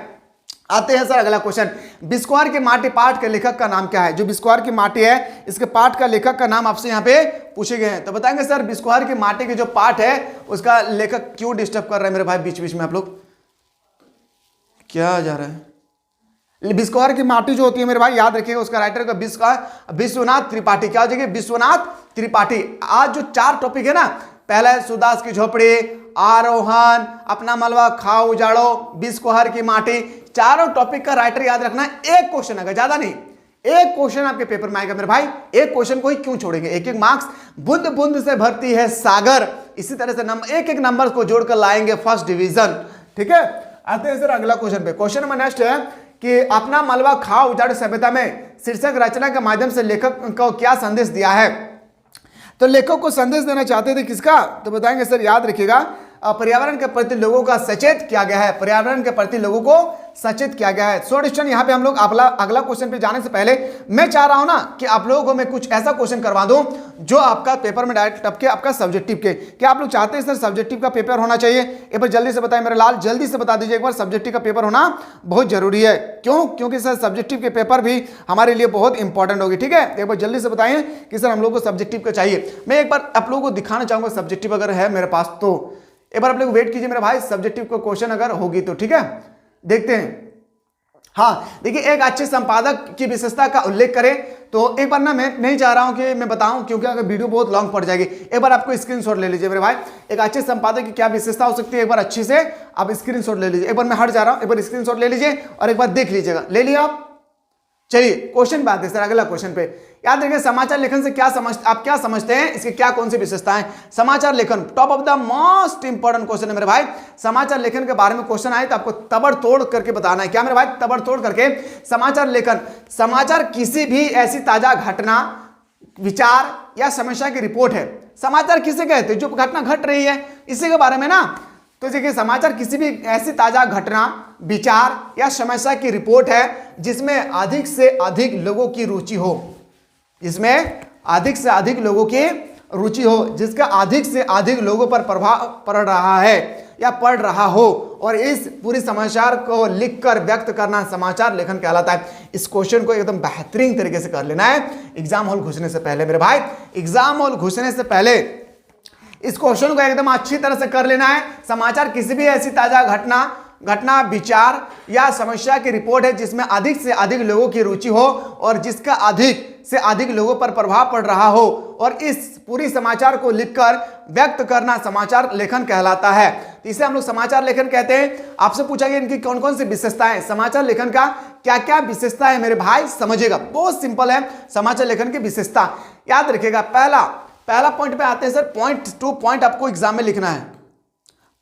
आते हैं सर अगला क्वेश्चन, बिस्क्वायर के माटी पाठ के लेखक का नाम क्या है? जो बिस्क्वायर की माटी है इसके पाठ का लेखक का नाम आपसे यहाँ पे पूछे गए हैं, तो बताएंगे सर बिस्क्वायर की माटी के जो पाठ है उसका लेखक क्यों डिस्टर्ब कर रहे हैं मेरे भाई बीच बीच में? आप लोग क्या जा रहा है? बिस्क्वायर की माटी जो होती है मेरे भाई, याद रखिएगा उसका राइटर का विश्वनाथ त्रिपाठी। क्या हो जाएगी? विश्वनाथ त्रिपाठी। आज जो 4 टॉपिक है ना, पहला है सूरदास की झोपड़ी, आरोहण, अपना मलबा खाओ उजाड़ो, बिस्क्वायर की माटी, चारों टॉपिक का राइटर याद रखना। एक क्वेश्चन आएगा, ज्यादा नहीं, एक क्वेश्चन आपके पेपर में आएगा मेरे भाई। एक क्वेश्चन को ही क्यों छोड़ेंगे? एक एक मार्क्स, बूंद बूंद से भरती है सागर। इसी तरह से एक एक नंबर को जोड़कर लाएंगे फर्स्ट डिवीजन, ठीक है। आते हैं सर अगला क्वेश्चन पे। क्वेश्चन नंबर नेक्स्ट है, कि अपना मलबा खाओ उजाड़ सभ्यता में शीर्षक रचना के माध्यम से लेखक को क्या संदेश दिया है। तो लेखक को संदेश देना चाहते थे किसका, तो बताएंगे सर, याद रखिएगा पर्यावरण के प्रति लोगों का सचेत किया गया है, पर्यावरण के प्रति लोगों को सचेत किया गया है। सो स्टूडेंट यहाँ पे हम लोग अगला क्वेश्चन पे जाने से पहले मैं चाह रहा हूं ना कि आप लोगों को मैं कुछ ऐसा क्वेश्चन करवा दूं जो आपका पेपर में डायरेक्ट टपके आपका सब्जेक्टिव के। क्या आप लोग चाहते हैं सर सब्जेक्टिव का पेपर होना चाहिए? एक बार जल्दी से बताएं मेरे लाल, जल्दी से बता दीजिए एक बार, सब्जेक्टिव का पेपर होना बहुत जरूरी है। क्यों? क्योंकि सर सब्जेक्टिव के पेपर भी हमारे लिए बहुत इंपॉर्टेंट होगी। ठीक है, एक बार जल्दी से बताएं कि सर हम लोग को सब्जेक्टिव का चाहिए। मैं एक बार आप लोगों को दिखाना चाहूंगा सब्जेक्टिव अगर है मेरे पास तो एक बार आप लोग वेट कीजिए मेरे भाई, सब्जेक्टिव को क्वेश्चन अगर होगी तो। ठीक है, देखते हैं। हाँ देखिए, एक अच्छे संपादक की विशेषता का उल्लेख करें तो एक बार ना मैं नहीं चाह रहा हूं कि मैं बताऊं क्योंकि अगर वीडियो बहुत लॉन्ग पड़ जाएगी। एक बार आपको स्क्रीनशॉट ले लीजिए मेरे भाई, एक अच्छे संपादक की क्या विशेषता हो सकती है, एक बार अच्छी से आप स्क्रीनशॉट ले लीजिए। एक बार मैं हट जा रहा हूं, एक बार स्क्रीनशॉट ले लीजिए और एक बार देख लीजिएगा। ले लिया आप? चलिए क्वेश्चन बात है सर, अगला क्वेश्चन पे। याद रखिए समाचार लेखन से आप क्या समझते हैं, इसकी क्या कौन सी विशेषताएं। समाचार लेखन top of the most important question है मेरे भाई। समाचार लेखन के बारे में क्वेश्चन आए तो आपको तबड़तोड़ करके बताना है। क्या मेरे भाई? तबड़तोड़ करके समाचार लेखन। समाचार किसी भी ऐसी ताजा घटना, विचार या समस्या की रिपोर्ट है। समाचार किसे कहते हैं? जो घटना घट रही है इसी के बारे में ना। तो देखिए समाचार किसी भी ऐसी ताजा घटना, विचार या समस्या की रिपोर्ट है जिसमें अधिक से अधिक लोगों की रुचि हो, जिसमें अधिक से अधिक लोगों की रुचि हो, जिसका अधिक से अधिक लोगों पर प्रभाव पड़ रहा है या पड़ रहा हो, और इस पूरी समाचार को लिखकर व्यक्त करना समाचार लेखन कहलाता है। इस क्वेश्चन को एकदम बेहतरीन तरीके से कर लेना है एग्जाम हॉल घुसने से पहले मेरे भाई, एग्जाम हॉल घुसने से पहले इस क्वेश्चन को एकदम अच्छी तरह से कर लेना है। समाचार किसी भी ऐसी ताजा घटना, विचार या समस्या की रिपोर्ट है जिसमें अधिक से अधिक लोगों की रुचि हो और जिसका अधिक से अधिक लोगों पर प्रभाव पड़ रहा हो, और इस पूरी समाचार को लिखकर व्यक्त करना समाचार लेखन कहलाता है। तो इसे हम लोग समाचार लेखन कहते हैं। आपसे पूछा गया इनकी कौन कौन सी विशेषताएं, समाचार लेखन का क्या क्या विशेषता है मेरे भाई, समझिएगा। बहुत सिंपल है समाचार लेखन की विशेषता, याद रखिएगा। पहला पॉइंट पे आते हैं सर, पॉइंट टू पॉइंट आपको एग्जाम में लिखना है।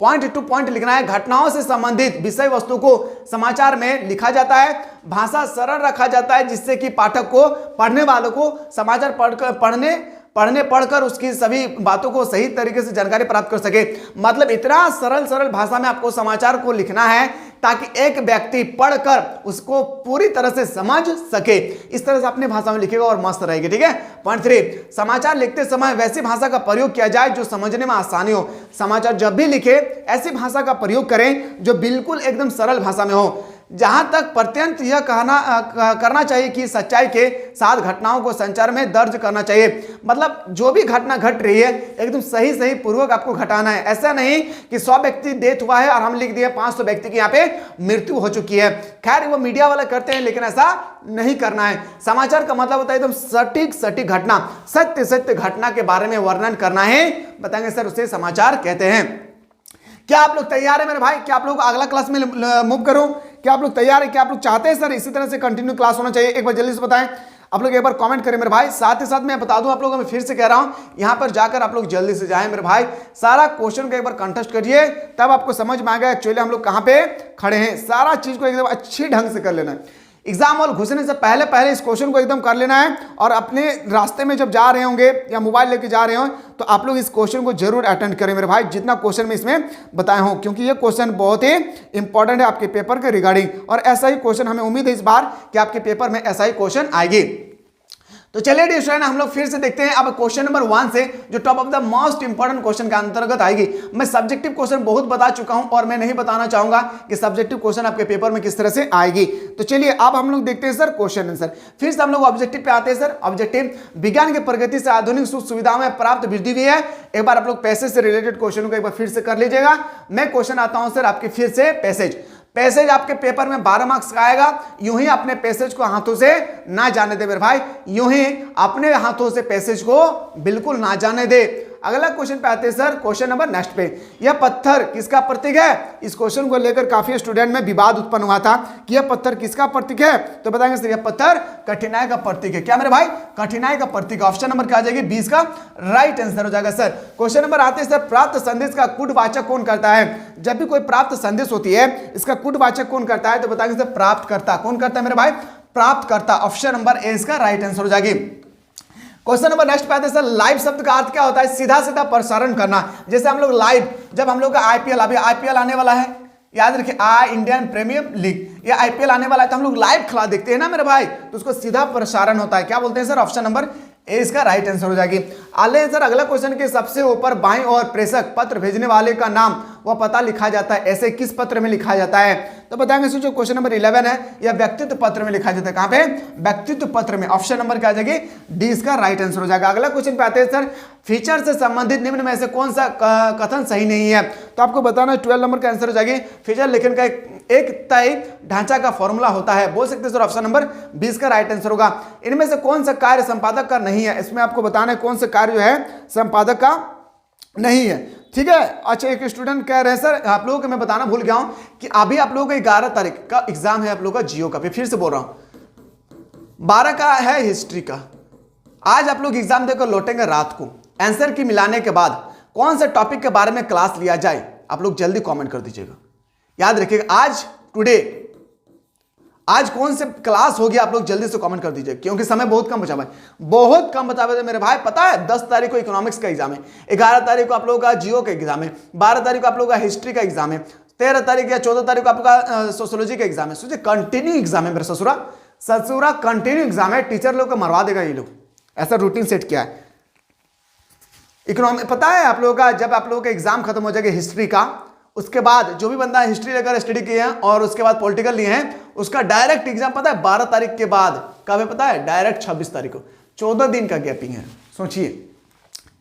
पॉइंट टू पॉइंट लिखना है। घटनाओं से संबंधित विषय वस्तु को समाचार में लिखा जाता है, भाषा सरल रखा जाता है जिससे कि पाठक को, पढ़ने वालों को समाचार पढ़कर उसकी सभी बातों को सही तरीके से जानकारी प्राप्त कर सके। मतलब इतना सरल भाषा में आपको समाचार को लिखना है ताकि एक व्यक्ति पढ़कर उसको पूरी तरह से समझ सके। इस तरह से अपनी भाषा में लिखेगा और मस्त रहेगी। ठीक है। पॉइंट 3, समाचार लिखते समय वैसी भाषा का प्रयोग किया जाए जो समझने में आसानी हो। समाचार जब भी लिखे ऐसी भाषा का प्रयोग करें जो बिल्कुल एकदम सरल भाषा में हो। जहां तक प्रत्यंत यह करना चाहिए कि सच्चाई के साथ घटनाओं को संचार में दर्ज करना चाहिए। मतलब जो भी घटना घट रही है एकदम सही पूर्वक आपको घटाना है। ऐसा नहीं कि 100 व्यक्ति डेथ हुआ है और हम लिख दिए 500 व्यक्ति की यहाँ पे मृत्यु हो चुकी है। खैर वो मीडिया वाले करते हैं लेकिन ऐसा नहीं करना है। समाचार का मतलब होता है एकदम सटीक घटना, सत्य घटना के बारे में वर्णन करना है, बताएंगे सर, उसे समाचार कहते हैं। क्या आप लोग तैयार है मेरे भाई? क्या आप लोग अगला क्लास में मूव करूं? क्या आप लोग तैयार है? क्या आप लोग चाहते हैं सर इसी तरह से कंटिन्यू क्लास होना चाहिए? एक बार जल्दी से बताएं। आप लोग एक बार कमेंट करें मेरे भाई। साथ ही साथ मैं बता दूं आप लोगों को, मैं फिर से कह रहा हूं, यहां पर जाकर आप लोग जल्दी से जाएं मेरे भाई। सारा क्वेश्चन को एक बार कंटेस्ट करिए, तब आपको समझ में आएगा एक्चुअली हम लोग कहां पे खड़े हैं। सारा चीज को एकदम अच्छी ढंग से कर लेना है। एग्जाम हॉल घुसने से पहले इस क्वेश्चन को एकदम कर लेना है, और अपने रास्ते में जब जा रहे होंगे या मोबाइल लेके जा रहे हो तो आप लोग इस क्वेश्चन को जरूर अटेंड करें मेरे भाई, जितना क्वेश्चन में इसमें बताए हों, क्योंकि ये क्वेश्चन बहुत ही इंपॉर्टेंट है आपके पेपर के रिगार्डिंग। और ऐसा ही क्वेश्चन हमें उम्मीद है इस बार कि आपके पेपर में ऐसा ही क्वेश्चन आएगी। तो चलिए डियर स्टूडेंट, हम लोग फिर से देखते हैं अब क्वेश्चन नंबर 1 से, जो top of the most important question के अंतर्गत आएगी। मैं सब्जेक्टिव क्वेश्चन बहुत बता चुका हूं और मैं नहीं बताना चाहूंगा कि सब्जेक्टिव क्वेश्चन आपके पेपर में किस तरह से आएगी। तो चलिए अब हम लोग देखते हैं सर क्वेश्चन आंसर। फिर से हम लोग ऑब्जेक्टिव पे आते हैं सर। ऑब्जेक्टिव, विज्ञान की प्रगति से आधुनिक सुख सुविधाओं में प्राप्त वृद्धि हुई है। एक बार आप लोग पैसेज से रिलेटेड क्वेश्चन को एक बार फिर से कर लीजिएगा। मैं क्वेश्चन आता हूं सर आपके फिर से पैसेज आपके पेपर में 12 मार्क्स का आएगा। यूं ही अपने पैसेज को हाथों से ना जाने दे मेरे भाई, यूं ही अपने हाथों से पैसेज को बिल्कुल ना जाने दे। अगला क्वेश्चन पे आते हैं सर, क्वेश्चन नंबर नेक्स्ट पे। यह पत्थर किसका प्रतीक है? इस क्वेश्चन को लेकर काफी स्टूडेंट में विवाद उत्पन्न हुआ था कि यह पत्थर किसका प्रतीक है, तो बताएंगे सर यह पत्थर कठिनाई का प्रतीक है। क्या मेरे भाई? कठिनाई का प्रतीक। ऑप्शन नंबर क्या आ जाएगी? 20 का राइट आंसर हो जाएगा सर। क्वेश्चन नंबर आते हैं सर, प्राप्त संदेश का कुटवाचक कौन करता है? जब भी कोई प्राप्त संदेश होती है इसका कुटवाचक कौन करता है, तो बताएंगे सर प्राप्तकर्ता। कौन करता है मेरे भाई? प्राप्तकर्ता। ऑप्शन नंबर ए इसका राइट आंसर हो जाएगी। क्वेश्चन नंबर नेक्स्ट पे आते हैं सर, लाइव शब्द का अर्थ क्या होता है? सीधा सीधा प्रसारण करना। जैसे हम लोग लाइव, जब हम लोग का आईपीएल, अभी आईपीएल आने वाला है, याद रखिए इंडियन प्रीमियर लीग, ये आईपीएल आने वाला है, तो हम लोग लाइव खिला देखते हैं ना मेरे भाई, तो उसको सीधा प्रसारण होता है। क्या बोलते हैं सर? ऑप्शन नंबर ए इसका राइट आंसर हो जाएगी। आले सर अगला क्वेश्चन के सबसे ऊपर बाईं ओर प्रेषक पत्र भेजने वाले का नाम वह पता लिखा जाता है, ऐसे किस पत्र में लिखा जाता है, तो बताएंगे सर जो क्वेश्चन नंबर 11 है यह व्यक्तित्व पत्र में लिखा जाता है। कहां पे? व्यक्तित्व पत्र में। ऑप्शन नंबर क्या आ जाएगी? डी इसका राइट आंसर हो जाएगा। अगला क्वेश्चन पे आते हैं सर, फीचर से संबंधित निम्न में से कौन सा कथन सही नहीं है, तो आपको बताना 12 नंबर का आंसर हो जाएगी, फीचर लेखन का एक तय ढांचा का फॉर्मूला होता है। बोल सकते हैं सर ऑप्शन नंबर 20 का राइट आंसर होगा। इनमें से कौन सा कार्य संपादक का नहीं है, इसमें आपको बताना है कौन सा कार्य जो है संपादक का नहीं है। ठीक है। अच्छा, एक स्टूडेंट कह रहे हैं सर आप लोगों को मैं बताना भूल गया हूं कि अभी आप लोगों को 11 तारीख का एग्जाम है आप लोगों का जियो का, फिर से बोल रहा हूं 12 का है हिस्ट्री का। आज आप लोग एग्जाम देकर लौटेंगे रात को, आंसर की मिलाने के बाद कौन से टॉपिक के बारे में क्लास लिया जाए आप लोग जल्दी कमेंट कर दीजिएगा। याद रखिएगा आज टुडे आज कौन से क्लास होगी आप लोग जल्दी से कमेंट कर दीजिए, क्योंकि समय बहुत कम बचा हुआ है, बहुत कम बचा हुआ है मेरे भाई। पता है 10 तारीख को इकोनॉमिक्स का एग्जाम है, 11 तारीख को आप लोगों का जियो का एग्जाम है, 12 तारीख को आप लोगों का हिस्ट्री का एग्जाम है, 13 तारीख या 14 तारीख को आपका सोशियोलॉजी का एग्जाम है। सोचिए कंटिन्यू एग्जाम है मेरे ससुरा कंटिन्यू एग्जाम है। टीचर लोग को मरवा देगा ये लोग, ऐसा रूटीन सेट किया है। इकोनॉमिक पता है आप लोगों का, जब आप लोगों का एग्जाम खत्म हो जाएगा हिस्ट्री का, उसके बाद जो भी बंदा हिस्ट्री लेकर स्टडी किए हैं और उसके बाद पॉलिटिकल लिए हैं, उसका डायरेक्ट एग्जाम पता है 12 तारीख के बाद कब है पता है? डायरेक्ट 26 तारीख को। 14 दिन का गैपिंग है, सोचिए।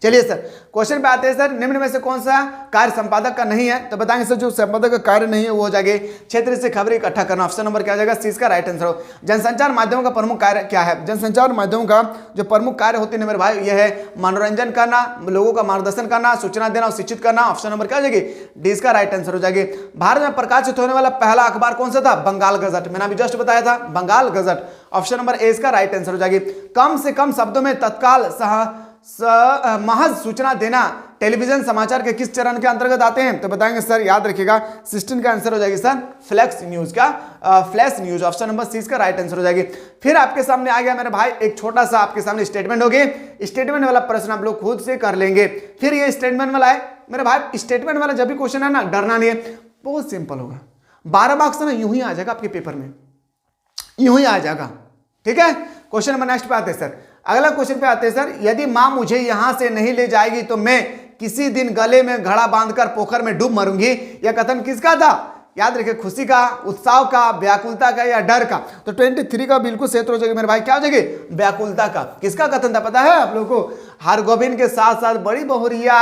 चलिए सर क्वेश्चन पे आते हैं सर, निम्न में से कौन सा कार्य संपादक का नहीं है, तो बताएंगे सर जो संपादक का कार्य नहीं है वो हो जाएगा क्षेत्र से खबरें इकट्ठा करना। ऑप्शन नंबर क्या हो जाएगा? सी इसका राइट आंसर हो। जनसंचार माध्यमों का प्रमुख कार्य क्या है? जनसंचार माध्यमों का जो प्रमुख कार्य होते हैं मेरे भाई यह है मनोरंजन करना, लोगों का मार्गदर्शन करना, सूचना देना और शिक्षित करना। ऑप्शन नंबर क्या हो जाएगी? डी इसका राइट आंसर हो जाएगी। भारत में प्रकाशित होने वाला पहला अखबार कौन सा था? बंगाल गजट। मैंने अभी जस्ट बताया था Bengal gazette. Option number A इसका राइट आंसर हो जाएगी। कम से कम शब्दों में तत्काल महज सूचना देना टेलीविजन समाचार के किस चरण के अंतर्गत आते हैं, तो बताएंगे सर याद रखिएगा 16 का आंसर हो जाएगी सर फ्लैश न्यूज का, flash news. Option number C का राइट आंसर हो जाएगी। फिर आपके सामने आ गया मेरे भाई एक छोटा सा आपके सामने स्टेटमेंट होगी, स्टेटमेंट वाला प्रश्न आप लोग खुद से कर लेंगे। फिर ये स्टेटमेंट वाला है मेरे भाई, स्टेटमेंट वाला जब भी क्वेश्चन है ना डरना नहीं है, बहुत सिंपल होगा। 12 मार्क्स ना यूं ही आ जाएगा आपके पेपर में, यूं ही आ जाएगा। ठीक है। क्वेश्चन नंबर नेक्स्ट पे आते हैं सर, अगला क्वेश्चन पे आते हैं सर, यदि मां मुझे यहां से नहीं ले जाएगी तो मैं किसी दिन गले में घड़ा बांधकर पोखर में डूब मरूंगी। यह कथन किसका था? याद रखिए खुशी का, उत्साह का, व्याकुलता का या डर का, तो 23 का बिल्कुल सही हो जाएगा मेरे भाई। क्या हो जाएगी? व्याकुलता का। किसका कथन था पता है आप लोगों को? हरगोविंद के साथ साथ बड़ी बहुरिया।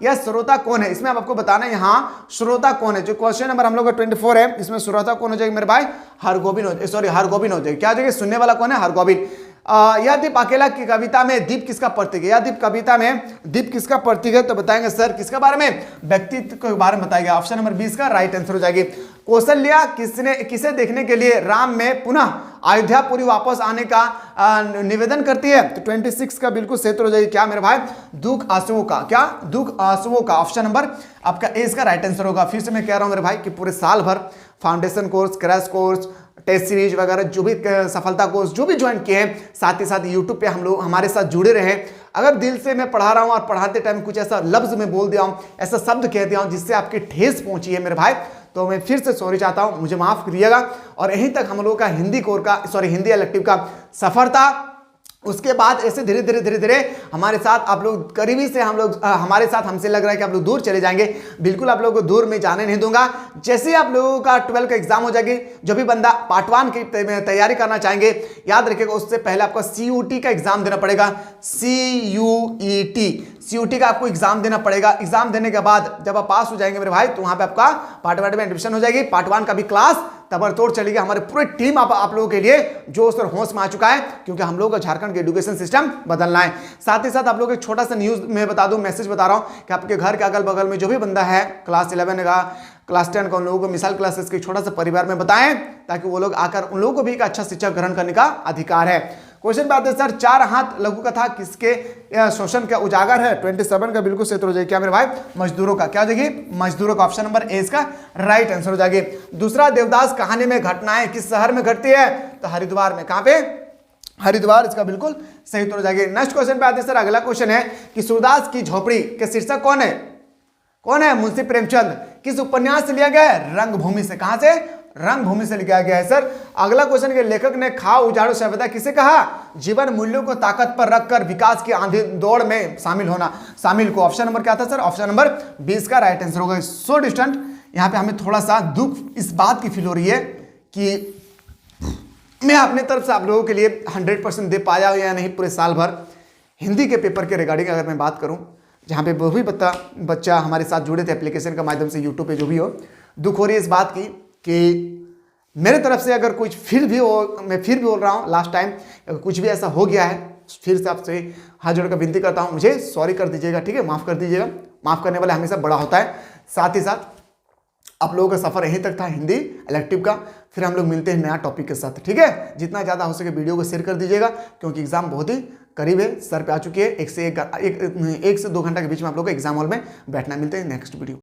यह श्रोता कौन है? इसमें आपको बताना है यहाँ श्रोता कौन है। जो क्वेश्चन नंबर हम लोग का 24 है, इसमें श्रोता कौन हो जाएगी मेरे भाई? हरगोविंद हो जाएगी। क्या हो जाएगी? सुनने वाला कौन है? हरगोविंद। यह दीप अकेला की कविता में दीप किसका प्रतीक है? यह दीप कविता में दीप किसका प्रतीक है, तो बताएंगे सर किसके बारे में? व्यक्तित्व के बारे में बताएगा। ऑप्शन नंबर 20 का राइट आंसर हो जाएगी। कौशल्या किसे देखने के लिए राम में पुनः अयोध्यापुरी वापस आने का निवेदन करती है, तो 26 का बिल्कुल सही हो जाएगी। क्या मेरे भाई? दुख आंसुओं का। क्या? दुख आंसुओं का। ऑप्शन नंबर आपका ए इसका राइट आंसर होगा। फिर से मैं कह रहा हूं मेरे भाई कि पूरे साल भर foundation course, crash course, test series वगैरह जो भी सफलता कोर्स जो भी ज्वाइन किए हैं, साथ ही साथ यूट्यूब पे हम लोग हमारे साथ जुड़े रहे। अगर दिल से मैं पढ़ा रहा हूं और पढ़ाते टाइम कुछ ऐसा लफ्ज में बोल दिया हूं, ऐसा शब्द कह दिया हूं जिससे आपकी ठेस पहुंची है मेरे भाई, तो मैं फिर से सॉरी चाहता हूं, मुझे माफ करिएगा। और यहीं तक हम लोगों का हिंदी इलेक्टिव का सफर था। उसके बाद ऐसे धीरे धीरे हमारे साथ आप लोग करीबी से हमारे साथ हमसे लग रहा है कि आप लोग दूर चले जाएंगे। बिल्कुल आप लोगों को दूर में जाने नहीं दूंगा। जैसे ही आप लोगों का 12 का एग्जाम हो जाएगी, जो भी बंदा पार्ट 1 की तैयारी करना चाहेंगे, याद रखिएगा उससे पहले आपको CUT का एग्जाम देना पड़ेगा। CUT का आपको एग्जाम देना पड़ेगा। एग्जाम देने के बाद जब आप पास हो जाएंगे मेरे भाई, तो वहां पे आपका पार्ट 1 में एडमिशन हो जाएगी। पार्ट 1 का भी क्लास तबड़तोड़ चलेगी। हमारे पूरे टीम आप लोगों के लिए जोश और होश में आ चुका है, क्योंकि हम लोग का झारखंड के एजुकेशन सिस्टम बदलना है। साथ ही साथ आप लोग एक छोटा सा न्यूज में बता दूं, मैसेज बता रहा हूं कि आपके घर के अगल बगल में जो भी बंदा है क्लास 11 का, क्लास 10 का, उन लोगों को मिसाल क्लासेस के छोटा सा परिवार में बताएं, ताकि वो लोग आकर उन लोगों को भी एक अच्छा शिक्षा ग्रहण करने का अधिकार है। क्वेश्चन पे आते हैं सर, चार हाथ लघु कथा किसके शोषण का उजागर है? 27 का बिल्कुल सही हो जाएगी क्या मेरे भाई? मजदूरों का। क्या हो जाएगी? मजदूरों का। ऑप्शन नंबर ए इसका राइट आंसर हो जाएगी। दूसरा, देवदास कहानी में घटनाएं किस शहर में घटती है? तो हरिद्वार में। कहां पे? हरिद्वार, इसका बिल्कुल सही उत्तर हो जाएगी। नेक्स्ट क्वेश्चन पे आते हैं सर, अगला क्वेश्चन है कि सूरदास की झोपड़ी के शीर्षक कौन है? कौन है? मुंशी प्रेमचंद। किस उपन्यास से लिया गया है? रंगभूमि से। कहां से? रंगभूमि से लिखा गया है सर। अगला क्वेश्चन के लेखक ने खाओ उजाड़ो सभ्यता किसे कहा? जीवन मूल्यों को ताकत पर रखकर विकास की आंधी दौड़ में शामिल को। ऑप्शन नंबर क्या था सर? ऑप्शन नंबर 20 का राइट आंसर होगा। सो डिस्टेंट, यहां पे हमें थोड़ा सा दुख इस बात की फील हो रही है कि मैं अपने तरफ से आप लोगों के लिए 100% दे पाया या नहीं पूरे साल भर। हिंदी के पेपर के रिगार्डिंग अगर मैं बात करूं, जहां पे वो भी बच्चा हमारे साथ जुड़े थे एप्लीकेशन के माध्यम से, यूट्यूब पे जो भी हो, दुख हो रही है इस बात की कि मेरे तरफ से अगर कुछ मैं फिर भी बोल रहा हूं, लास्ट टाइम अगर कुछ भी ऐसा हो गया है, फिर से आपसे हाथ जोड़कर विनती करता हूं, मुझे सॉरी कर दीजिएगा, ठीक है? माफ़ कर दीजिएगा। माफ़ करने वाला हमेशा बड़ा होता है। साथ ही साथ आप लोगों का सफ़र यहीं तक था हिंदी इलेक्टिव का। फिर हम लोग मिलते हैं नया टॉपिक के साथ, ठीक है? जितना ज़्यादा हो सके वीडियो को शेयर कर दीजिएगा, क्योंकि एग्जाम बहुत ही करीब है, सर पे आ चुकी है। 1 से 2 घंटा के बीच में आप लोग को एग्जाम हॉल में बैठना। मिलते हैं नेक्स्ट वीडियो।